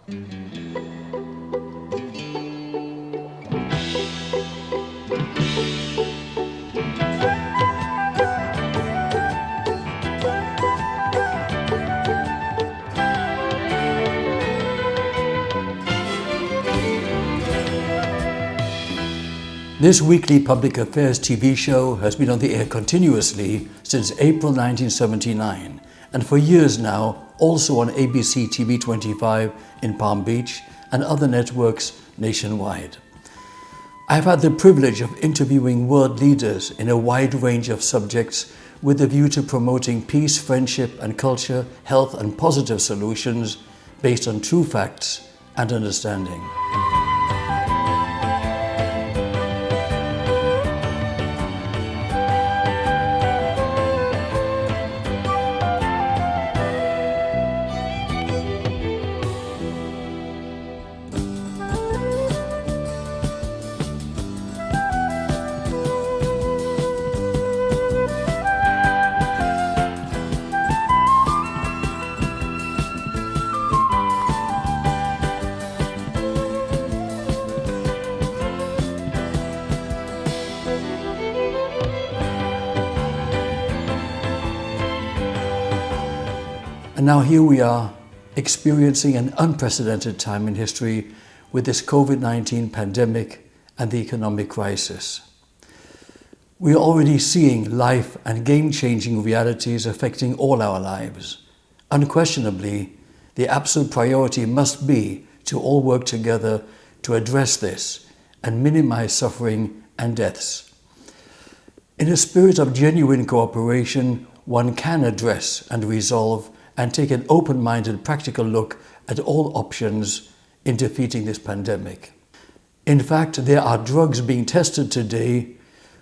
This weekly public affairs TV show has been on the air continuously since April 1979, and for years now also on ABC TV 25 in Palm Beach and other networks nationwide. I've had the privilege of interviewing world leaders in a wide range of subjects with a view to promoting peace, friendship and culture, health and positive solutions based on true facts and understanding. And now here we are, experiencing an unprecedented time in history with this COVID-19 pandemic and the economic crisis. We are already seeing life and game-changing realities affecting all our lives. Unquestionably, the absolute priority must be to all work together to address this and minimize suffering and deaths. In a spirit of genuine cooperation, one can address and resolve and take an open-minded, practical look at all options in defeating this pandemic. In fact, there are drugs being tested today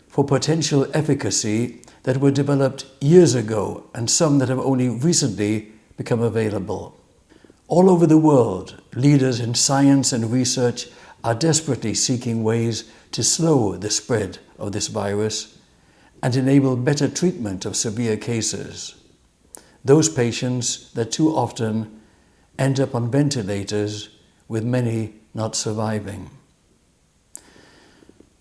for potential efficacy that were developed years ago and some that have only recently become available. All over the world, leaders in science and research are desperately seeking ways to slow the spread of this virus and enable better treatment of severe cases. Those patients that too often end up on ventilators, with many not surviving.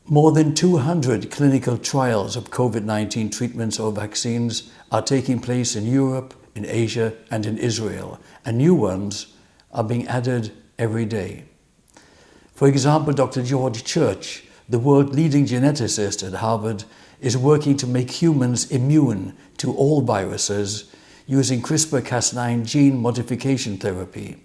More than 200 clinical trials of COVID-19 treatments or vaccines are taking place in Europe, in Asia, and in Israel, and new ones are being added every day. For example, Dr. George Church, the world-leading geneticist at Harvard, is working to make humans immune to all viruses using CRISPR-Cas9 gene modification therapy.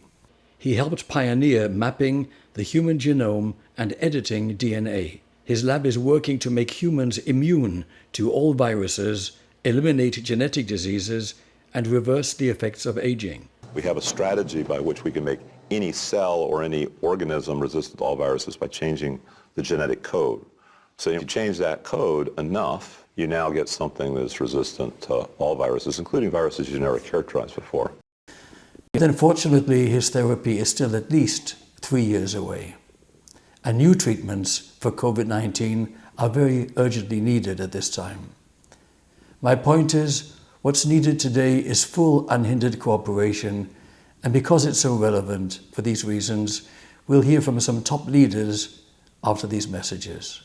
He helped pioneer mapping the human genome and editing DNA. His lab is working to make humans immune to all viruses, eliminate genetic diseases, and reverse the effects of aging. We have a strategy by which we can make any cell or any organism resistant to all viruses by changing the genetic code. So if you change that code enough, you now get something that is resistant to all viruses, including viruses you never characterized before. Unfortunately, his therapy is still at least 3 years away. And new treatments for COVID-19 are very urgently needed at this time. My point is, what's needed today is full unhindered cooperation, and because it's so relevant for these reasons, we'll hear from some top leaders after these messages.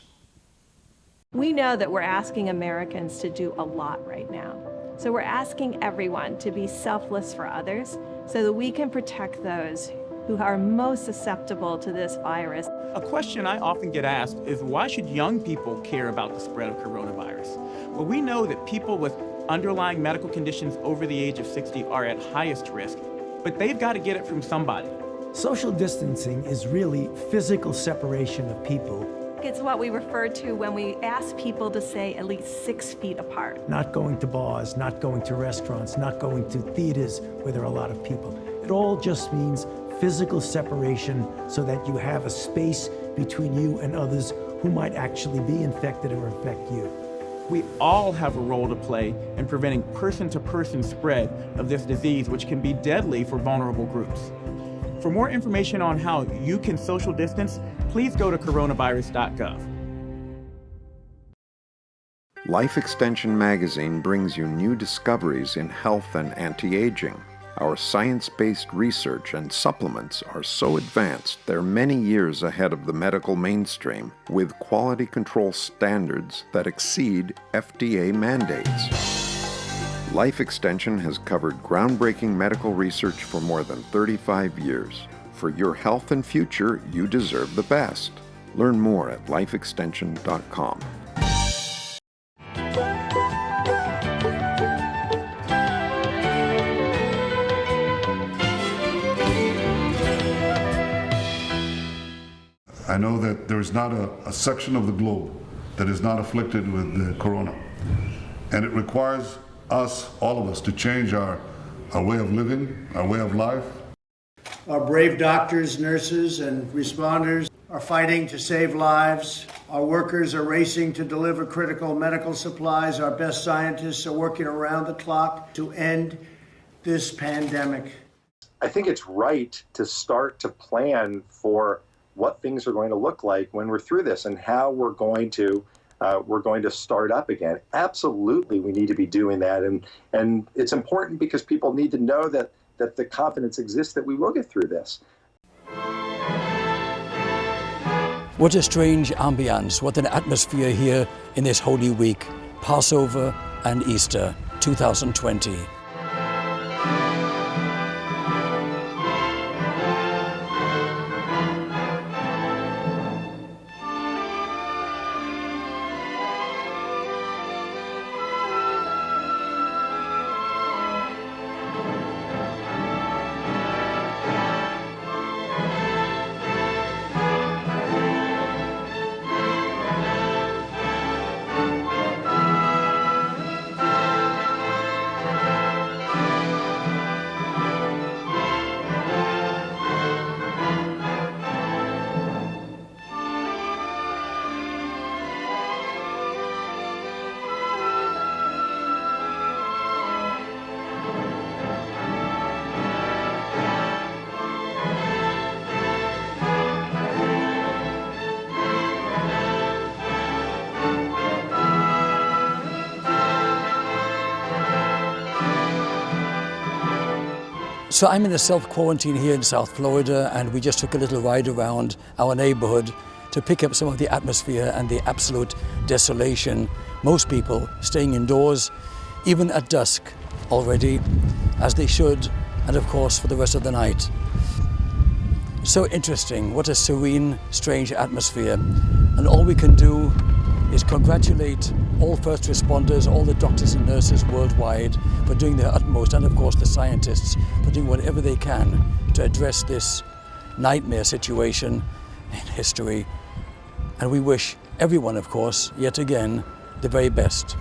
We know that we're asking Americans to do a lot right now. So we're asking everyone to be selfless for others so that we can protect those who are most susceptible to this virus. A question I often get asked is, why should young people care about the spread of coronavirus? Well, we know that people with underlying medical conditions over the age of 60 are at highest risk, but they've got to get it from somebody. Social distancing is really physical separation of people. It's what we refer to when we ask people to stay at least 6 feet apart. Not going to bars, not going to restaurants, not going to theaters where there are a lot of people. It all just means physical separation so that you have a space between you and others who might actually be infected or infect you. We all have a role to play in preventing person-to-person spread of this disease, which can be deadly for vulnerable groups. For more information on how you can social distance, please go to coronavirus.gov. Life Extension magazine brings you new discoveries in health and anti-aging. Our science-based research and supplements are so advanced they're many years ahead of the medical mainstream, with quality control standards that exceed FDA mandates. Life Extension has covered groundbreaking medical research for more than 35 years. For your health and future, you deserve the best. Learn more at lifeextension.com. I know that there is not a section of the globe that is not afflicted with the corona. And it requires us, all of us, to change our way of living, our way of life. Our brave doctors, nurses, and responders are fighting to save lives. Our workers are racing to deliver critical medical supplies. Our best scientists are working around the clock to end this pandemic. I think it's right to start to plan for what things are going to look like when we're through this and how we're going to start up again. Absolutely, we need to be doing that, and it's important because people need to know that the confidence exists that we will get through this. What a strange ambience, what an atmosphere here in this Holy Week, Passover and Easter 2020. So I'm in a self-quarantine here in South Florida, and we just took a little ride around our neighborhood to pick up some of the atmosphere and the absolute desolation. Most people staying indoors, even at dusk already, as they should, and of course for the rest of the night. So interesting, what a serene, strange atmosphere. And all we can do is congratulate all first responders, all the doctors and nurses worldwide for doing their utmost, and of course the scientists for doing whatever they can to address this nightmare situation in history. And we wish everyone, of course, yet again, the very best.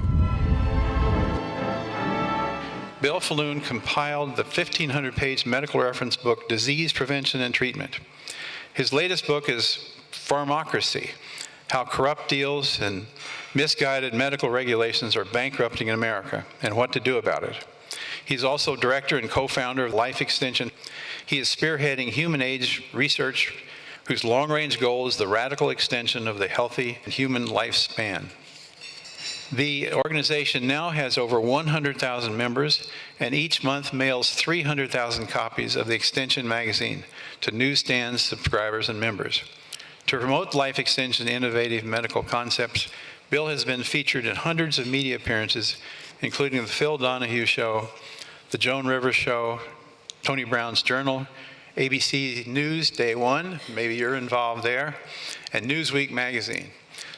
Bill Faloon compiled the 1,500-page medical reference book, Disease Prevention and Treatment. His latest book is Pharmacracy, How Corrupt Deals and Misguided Medical Regulations Are Bankrupting in America, and What to Do About It. He's also director and co-founder of Life Extension. He is spearheading human age research whose long-range goal is the radical extension of the healthy human lifespan. The organization now has over 100,000 members, and each month mails 300,000 copies of the Extension magazine to newsstands, subscribers, and members. To promote Life Extension innovative medical concepts, Bill has been featured in hundreds of media appearances, including the Phil Donahue Show, the Joan Rivers Show, Tony Brown's Journal, ABC News Day One, maybe you're involved there, and Newsweek magazine.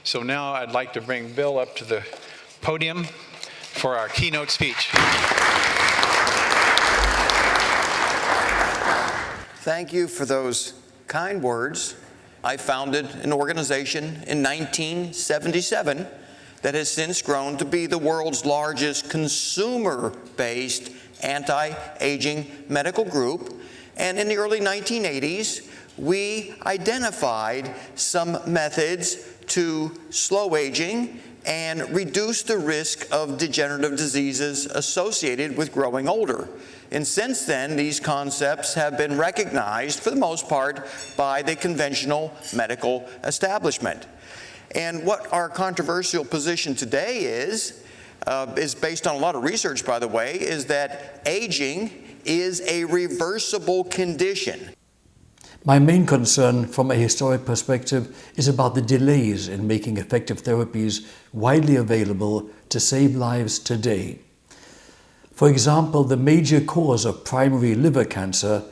So now I'd like to bring Bill up to the podium for our keynote speech. Thank you for those kind words. I founded an organization in 1977 that has since grown to be the world's largest consumer-based anti-aging medical group. And in the early 1980s, we identified some methods to slow aging and reduce the risk of degenerative diseases associated with growing older. And since then, these concepts have been recognized, for the most part, by the conventional medical establishment. And what our controversial position today is based on a lot of research, by the way, is that aging is a reversible condition. My main concern from a historic perspective is about the delays in making effective therapies widely available to save lives today. For example, the major cause of primary liver cancer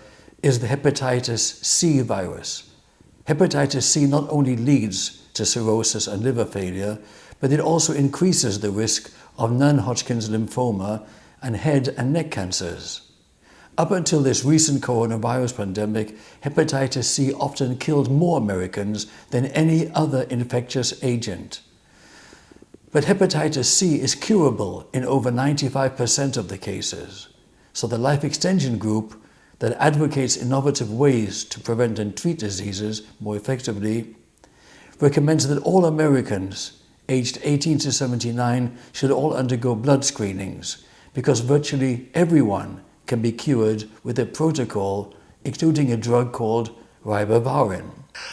is the hepatitis C virus. Hepatitis C not only leads to cirrhosis and liver failure, but it also increases the risk of non-Hodgkin's lymphoma and head and neck cancers. Up until this recent coronavirus pandemic, hepatitis C often killed more Americans than any other infectious agent. But hepatitis C is curable in over 95% of the cases. So the Life Extension Group that advocates innovative ways to prevent and treat diseases more effectively recommends that all Americans aged 18 to 79 should all undergo blood screenings, because virtually everyone can be cured with a protocol including a drug called ribavirin.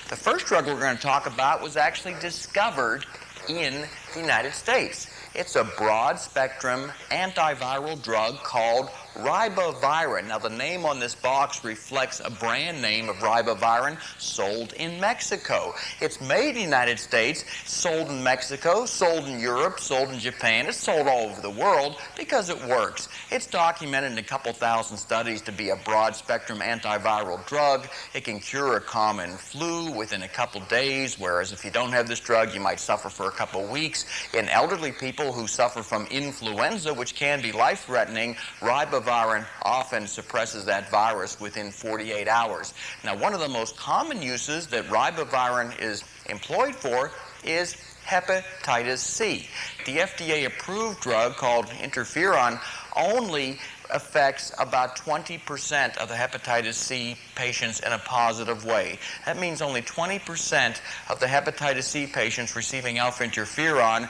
The first drug we're going to talk about was actually discovered in the United States. It's a broad-spectrum antiviral drug called ribavirin. Now, the name on this box reflects a brand name of ribavirin sold in Mexico. It's made in the United States, sold in Mexico, sold in Europe, sold in Japan. It's sold all over the world because it works. It's documented in a couple thousand studies to be a broad-spectrum antiviral drug. It can cure a common flu within a couple days, whereas if you don't have this drug, you might suffer for a couple weeks. In elderly people who suffer from influenza, which can be life-threatening, ribavirin often suppresses that virus within 48 hours. Now, one of the most common uses that ribavirin is employed for is hepatitis C. The FDA-approved drug called interferon only affects about 20% of the hepatitis C patients in a positive way. That means only 20% of the hepatitis C patients receiving alpha interferon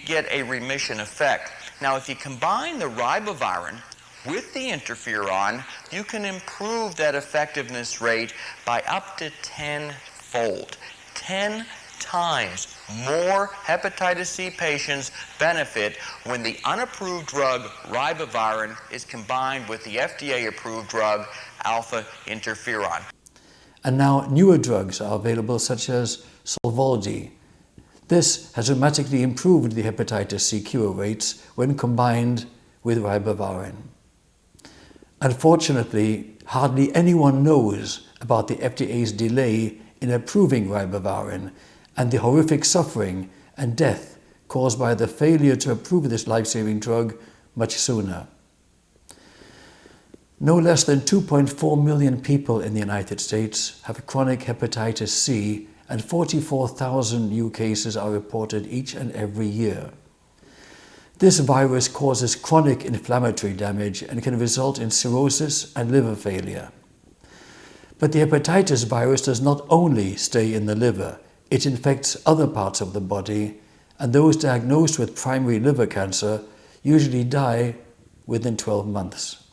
get a remission effect. Now, if you combine the ribavirin with the interferon, you can improve that effectiveness rate by up to 10-fold. 10 times more hepatitis C patients benefit when the unapproved drug ribavirin is combined with the FDA-approved drug alpha interferon. And now newer drugs are available, such as Sovaldi. This has dramatically improved the hepatitis C cure rates when combined with ribavirin. Unfortunately, hardly anyone knows about the FDA's delay in approving ribavirin and the horrific suffering and death caused by the failure to approve this life-saving drug much sooner. No less than 2.4 million people in the United States have chronic hepatitis C, and 44,000 new cases are reported each and every year. This virus causes chronic inflammatory damage and can result in cirrhosis and liver failure. But the hepatitis virus does not only stay in the liver, it infects other parts of the body, and those diagnosed with primary liver cancer usually die within 12 months.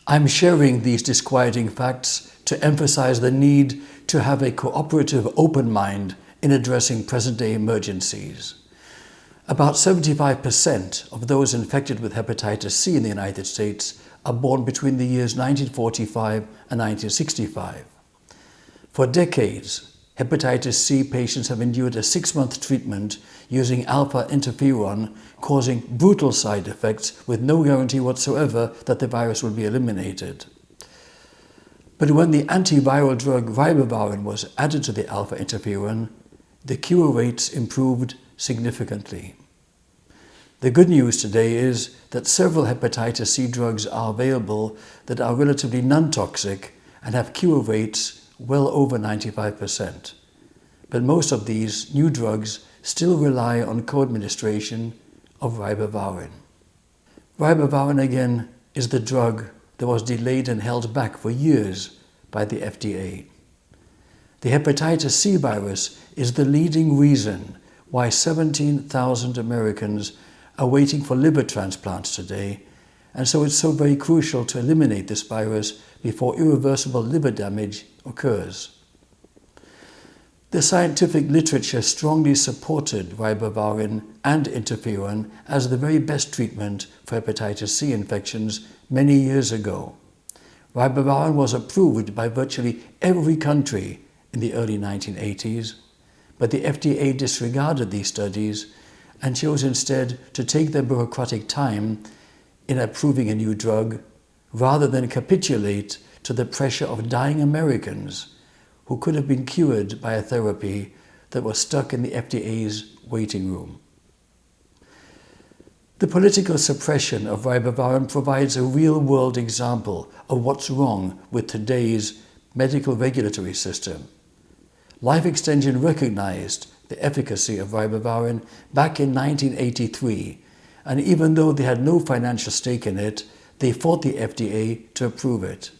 I'm sharing these disquieting facts to emphasize the need to have a cooperative, open mind in addressing present-day emergencies. About 75% of those infected with hepatitis C in the United States are born between the years 1945 and 1965. For decades, hepatitis C patients have endured a 6-month treatment using alpha interferon, causing brutal side effects with no guarantee whatsoever that the virus will be eliminated. But when the antiviral drug ribavirin was added to the alpha interferon, the cure rates improved significantly. The good news today is that several hepatitis C drugs are available that are relatively non-toxic and have cure rates well over 95%. But most of these new drugs still rely on co-administration of ribavirin. Ribavirin, again, is the drug that was delayed and held back for years by the FDA. The hepatitis C virus is the leading reason why 17,000 Americans are waiting for liver transplants today, and so it's so very crucial to eliminate this virus before irreversible liver damage occurs. The scientific literature strongly supported ribavirin and interferon as the very best treatment for hepatitis C infections many years ago. Ribavirin was approved by virtually every country in the early 1980s, but the FDA disregarded these studies and chose instead to take their bureaucratic time in approving a new drug rather than capitulate to the pressure of dying Americans who could have been cured by a therapy that was stuck in the FDA's waiting room. The political suppression of ribavirin provides a real-world example of what's wrong with today's medical regulatory system. Life Extension recognized the efficacy of ribavirin back in 1983, and even though they had no financial stake in it, they fought the FDA to approve it.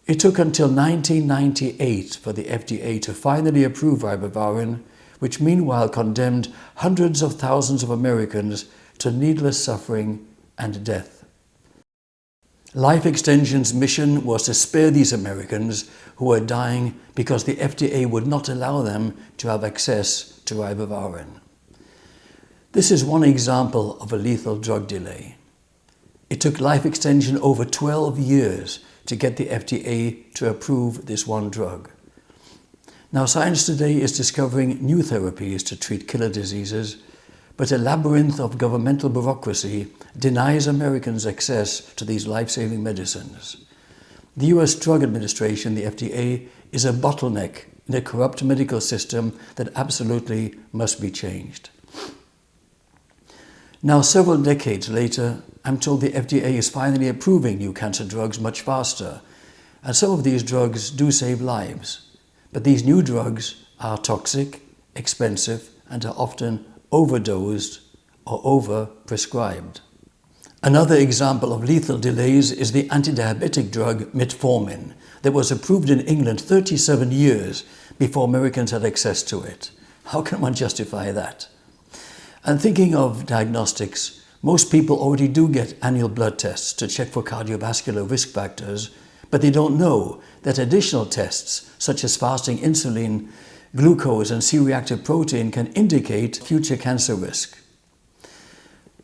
It took until 1998 for the FDA to finally approve ribavirin, which meanwhile condemned hundreds of thousands of Americans to needless suffering and death. Life Extension's mission was to spare these Americans who were dying because the FDA would not allow them to have access to ribavirin. This is one example of a lethal drug delay. It took Life Extension over 12 years to get the FDA to approve this one drug. Now, science today is discovering new therapies to treat killer diseases, but a labyrinth of governmental bureaucracy denies Americans access to these life-saving medicines. The US Drug Administration, the FDA, is a bottleneck in a corrupt medical system that absolutely must be changed. Now, several decades later, I'm told the FDA is finally approving new cancer drugs much faster, and some of these drugs do save lives. But these new drugs are toxic, expensive, and are often overdosed or over-prescribed. Another example of lethal delays is the anti-diabetic drug metformin that was approved in England 37 years before Americans had access to it. How can one justify that? And thinking of diagnostics, most people already do get annual blood tests to check for cardiovascular risk factors, but they don't know that additional tests, such as fasting insulin, glucose, and C-reactive protein, can indicate future cancer risk.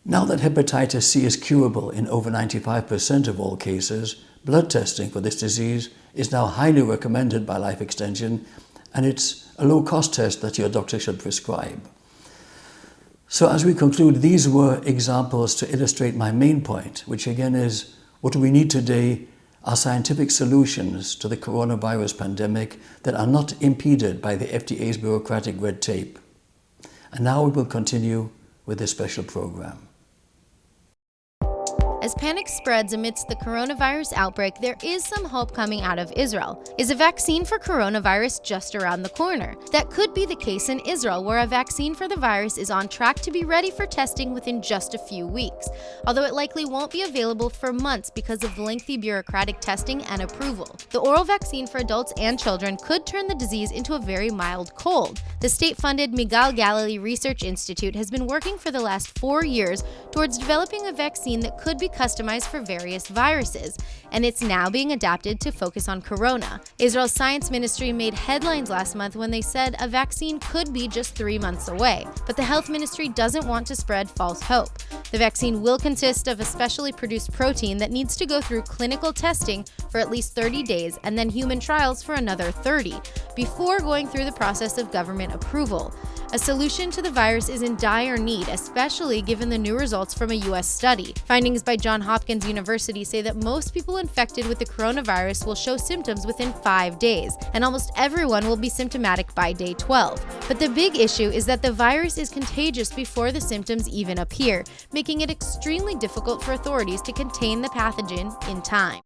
Now that hepatitis C is curable in over 95% of all cases, blood testing for this disease is now highly recommended by Life Extension, and it's a low-cost test that your doctor should prescribe. So as we conclude, these were examples to illustrate my main point, which again is what we need today are scientific solutions to the coronavirus pandemic that are not impeded by the FDA's bureaucratic red tape. And now we will continue with this special program. As panic spreads amidst the coronavirus outbreak, there is some hope coming out of Israel. Is a vaccine for coronavirus just around the corner? That could be the case in Israel, where a vaccine for the virus is on track to be ready for testing within just a few weeks, although it likely won't be available for months because of lengthy bureaucratic testing and approval. The oral vaccine for adults and children could turn the disease into a very mild cold. The state-funded Migal Galilee Research Institute has been working for the last 4 years towards developing a vaccine that could be customized for various viruses, and it's now being adapted to focus on corona. Israel's science ministry made headlines last month when they said a vaccine could be just 3 months away, but the health ministry doesn't want to spread false hope. The vaccine will consist of a specially produced protein that needs to go through clinical testing for at least 30 days and then human trials for another 30 before going through the process of government approval. A solution to the virus is in dire need, especially given the new results from a U.S. study. Findings by Johns Hopkins University say that most people infected with the coronavirus will show symptoms within 5 days, and almost everyone will be symptomatic by day 12. But the big issue is that the virus is contagious before the symptoms even appear, making it extremely difficult for authorities to contain the pathogen in time.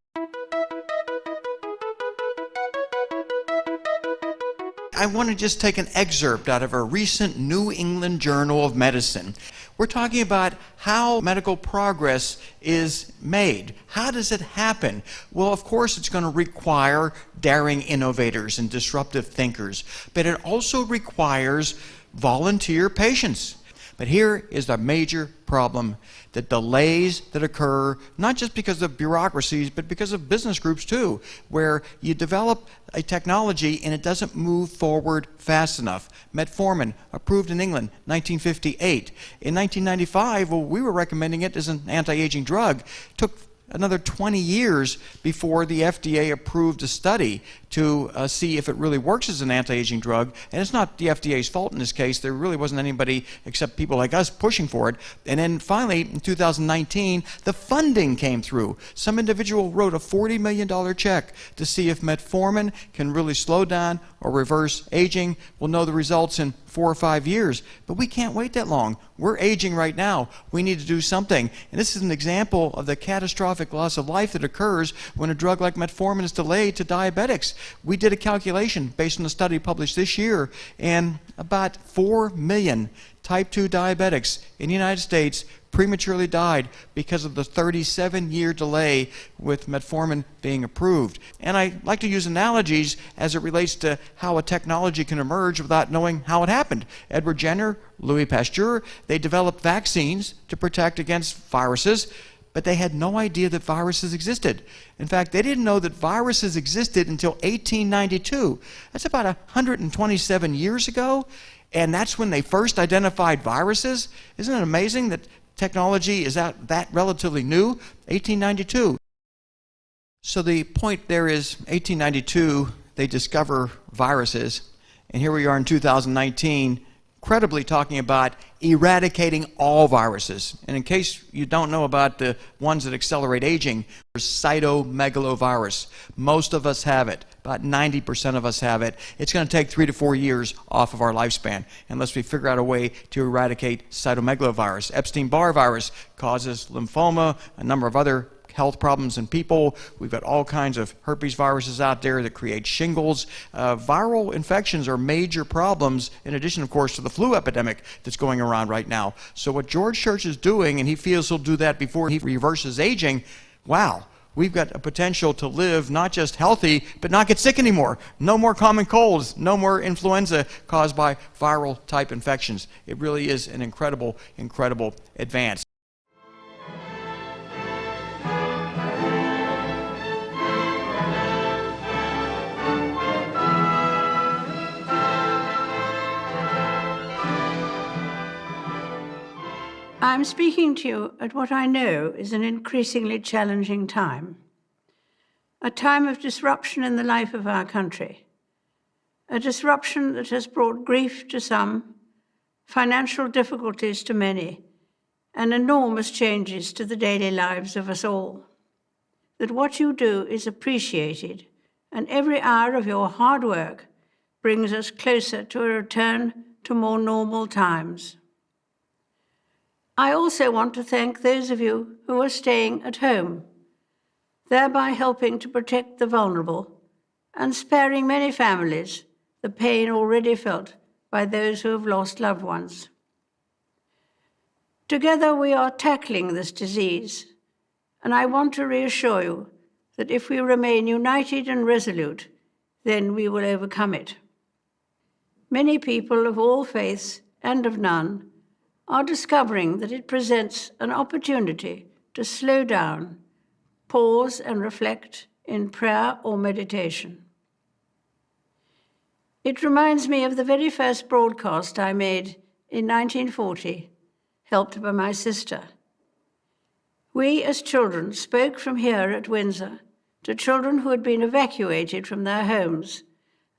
I want to just take an excerpt out of a recent New England Journal of Medicine. We're talking about how medical progress is made. How does it happen? Well, of course, it's going to require daring innovators and disruptive thinkers, but it also requires volunteer patients. But here is the major problem: the delays that occur, not just because of bureaucracies, but because of business groups too, where you develop a technology and it doesn't move forward fast enough. Metformin, approved in England, 1958. In 1995, well, we were recommending it as an anti-aging drug. Took another 20 years before the FDA approved a study to see if it really works as an anti-aging drug. And it's not the FDA's fault in this case. There really wasn't anybody except people like us pushing for it. And then finally, in 2019, the funding came through. Some individual wrote a $40 million check to see if metformin can really slow down or reverse aging. We'll know the results in 4 or 5 years, but we can't wait that long. We're aging right now. We need to do something. And this is an example of the catastrophic loss of life that occurs when a drug like metformin is delayed to diabetics. We did a calculation based on a study published this year, and about 4 million type 2 diabetics in the United States prematurely died because of the 37-year delay with metformin being approved. And I like to use analogies as it relates to how a technology can emerge without knowing how it happened. Edward Jenner, Louis Pasteur, they developed vaccines to protect against viruses, but they had no idea that viruses existed. In fact, they didn't know that viruses existed until 1892. That's about 127 years ago, and that's when they first identified viruses. Isn't it amazing that technology is that relatively new? 1892. So the point there is 1892, they discover viruses, and here we are in 2019, credibly talking about eradicating all viruses. And in case you don't know about the ones that accelerate aging, there's cytomegalovirus. Most of us have it. About 90% of us have it. It's going to take 3 to 4 years off of our lifespan unless we figure out a way to eradicate cytomegalovirus. Epstein-Barr virus causes lymphoma, a number of other health problems in people. We've got all kinds of herpes viruses out there that create shingles. Viral infections are major problems, in addition, of course, to the flu epidemic that's going around right now. So what George Church is doing, and he feels he'll do that before he reverses aging, wow, we've got a potential to live not just healthy, but not get sick anymore. No more common colds, no more influenza caused by viral type infections. It really is an incredible, incredible advance. I'm speaking to you at what I know is an increasingly challenging time, a time of disruption in the life of our country, a disruption that has brought grief to some, financial difficulties to many, and enormous changes to the daily lives of us all. That what you do is appreciated, and every hour of your hard work brings us closer to a return to more normal times. I also want to thank those of you who are staying at home, thereby helping to protect the vulnerable and sparing many families the pain already felt by those who have lost loved ones. Together we are tackling this disease, and I want to reassure you that if we remain united and resolute, then we will overcome it. Many people of all faiths and of none are discovering that it presents an opportunity to slow down, pause and reflect in prayer or meditation. It reminds me of the very first broadcast I made in 1940, helped by my sister. We as children spoke from here at Windsor to children who had been evacuated from their homes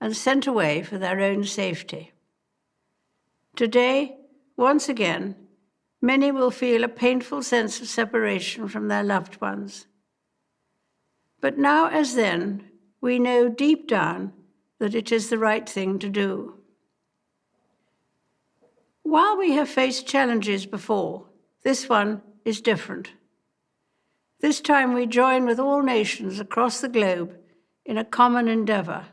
and sent away for their own safety. Today, once again, many will feel a painful sense of separation from their loved ones. But now, as then, we know deep down that it is the right thing to do. While we have faced challenges before, this one is different. This time we join with all nations across the globe in a common endeavor,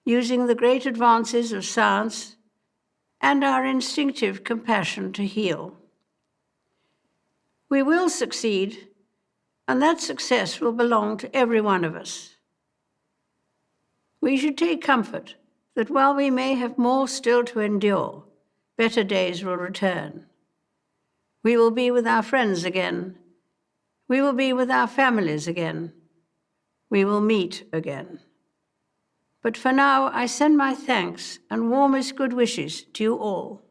using the great advances of science and our instinctive compassion to heal. We will succeed, and that success will belong to every one of us. We should take comfort that while we may have more still to endure, better days will return. We will be with our friends again. We will be with our families again. We will meet again. But for now, I send my thanks and warmest good wishes to you all.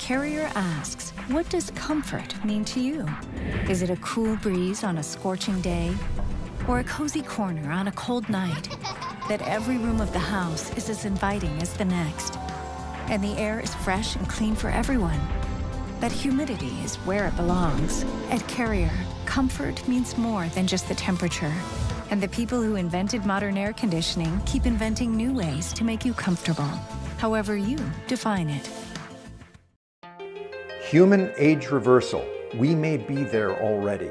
Carrier asks, what does comfort mean to you? Is it a cool breeze on a scorching day? Or a cozy corner on a cold night? That every room of the house is as inviting as the next. And the air is fresh and clean for everyone. That humidity is where it belongs. At Carrier, comfort means more than just the temperature. And the people who invented modern air conditioning keep inventing new ways to make you comfortable, however you define it. Human age reversal. We may be there already.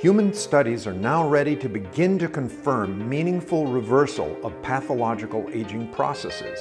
Human studies are now ready to begin to confirm meaningful reversal of pathological aging processes.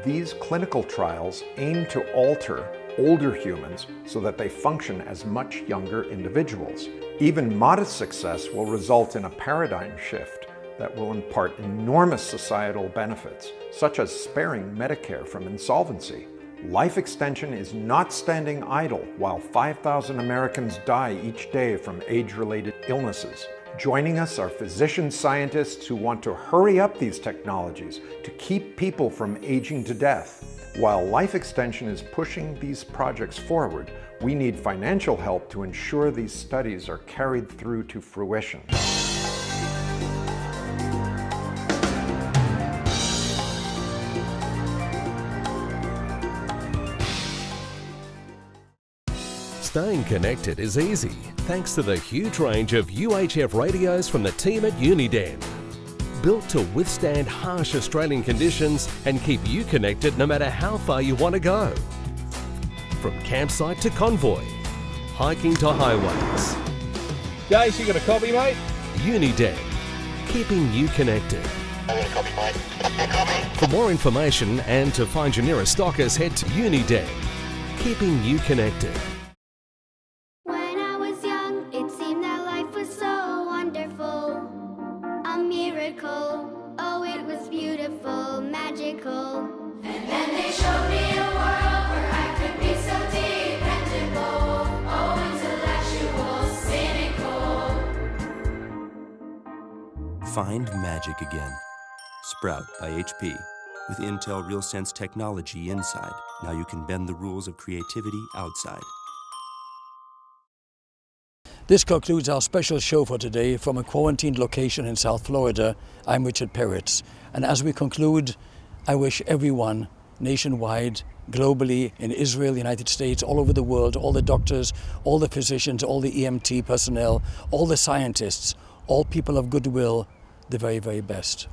These clinical trials aim to alter older humans so that they function as much younger individuals. Even modest success will result in a paradigm shift that will impart enormous societal benefits, such as sparing Medicare from insolvency. Life extension is not standing idle while 5,000 Americans die each day from age-related illnesses. Joining us are physician scientists who want to hurry up these technologies to keep people from aging to death. While life extension is pushing these projects forward, we need financial help to ensure these studies are carried through to fruition. Staying connected is easy thanks to the huge range of UHF radios from the team at Uniden. Built to withstand harsh Australian conditions and keep you connected no matter how far you want to go. From campsite to convoy, hiking to highways. Jace, you got a copy, mate? Uniden, keeping you connected. I got a copy, mate. A copy. For more information and to find your nearest stockers, head to Uniden, keeping you connected. When I was young, it seemed that life was so wonderful. A miracle, oh it was beautiful, magical. And then they showed me a world where I could be so dependable. Oh, intellectual, cynical. Find magic again. Sprout by HP. With Intel RealSense technology inside, now you can bend the rules of creativity outside. This concludes our special show for today from a quarantined location in South Florida. I'm Richard Peritz. And as we conclude, I wish everyone nationwide, globally, in Israel, United States, all over the world, all the doctors, all the physicians, all the EMT personnel, all the scientists, all people of goodwill, the very, very best.